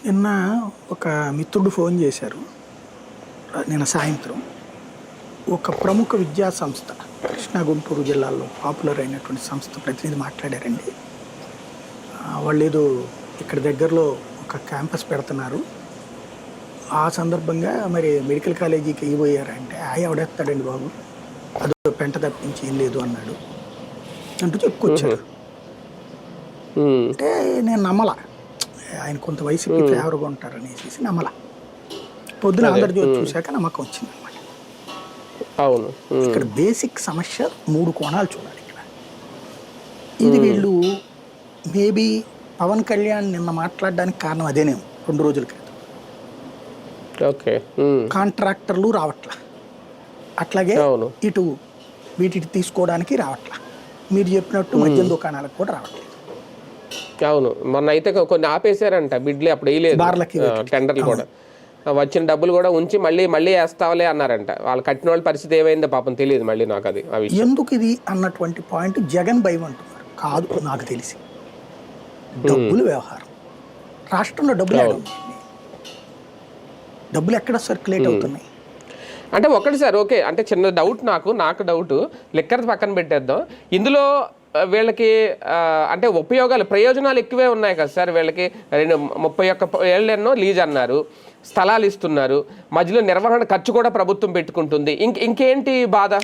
నిన్న ఒక మిత్రుడు ఫోన్ చేశారు. నిన్న సాయంత్రం ఒక ప్రముఖ విద్యా సంస్థ కృష్ణా గుంటూరు జిల్లాల్లో పాపులర్ అయినటువంటి సంస్థ ప్రతినిధి మాట్లాడారండి. వాళ్ళు ఏదో ఇక్కడ దగ్గరలో ఒక క్యాంపస్ పెడుతున్నారు. ఆ సందర్భంగా మరి మెడికల్ కాలేజీకి ఇవ్వబోయారంటే ఎవడేస్తాడండి బాబు, అదో పెంట తప్పించి ఏం లేదు అన్నాడు అంటూ చెప్పుకొచ్చాడు. అంటే నేను నమ్మలా, ఆయన కొంత వయసుకి ఫేవర్గా ఉంటారు అనేసి నమ్మలా. పొద్దున ఆంధ్రజ్యోతి చూశాక నమ్మకం వచ్చింది అనమాట. అవును, ఇక్కడ బేసిక్ సమస్య 3 కోణాలు చూడాలి ఇక్కడ. ఇది వీళ్ళు మేబీ పవన్ కళ్యాణ్ నిన్న మాట్లాడడానికి కారణం అదేనేమో. 2 రోజుల క్రితం కాంట్రాక్టర్లు రావట్లా, అట్లాగే ఇటు వీటికి తీసుకోవడానికి రావట్లా, మీరు చెప్పినట్టు మద్యం దుకాణాలకు కూడా రావట్లేదు. అవును, మొన్న అయితే కొన్ని ఆపేశారంట బిడ్లు, అప్పుడు వేయలేదు టెండర్లు కూడా. వచ్చిన డబ్బులు కూడా ఉంచి మళ్ళీ వేస్తావలే అన్నారంట. వాళ్ళు కట్టిన వాళ్ళ పరిస్థితి ఏమైందో పాపం తెలియదు. మళ్ళీ నాకు అది ఎందుకు ఇది అన్నటువంటి పాయింట్ జగన్ భయం అంటున్నారు. కాదు, నాకు తెలిసి డబ్బులు వ్యవహారం, రాష్ట్రంలో డబ్బులు ఎక్కడ సర్క్యులేట్ అవుతున్నాయి అంటే ఒకటి సార్. ఓకే, అంటే చిన్న డౌట్ నాకు డౌట్, లెక్కర్ పక్కన పెట్టేద్దాం. ఇందులో వీళ్ళకి అంటే ప్రయోజనాలు ఎక్కువే ఉన్నాయి కదా సార్. వీళ్ళకి 31 ఏళ్ళెన్నో లీజ్ అన్నారు, స్థలాలు ఇస్తున్నారు, మధ్యలో నిర్వహణ ఖర్చు కూడా ప్రభుత్వం పెట్టుకుంటుంది. ఇంకేంటి బాధ?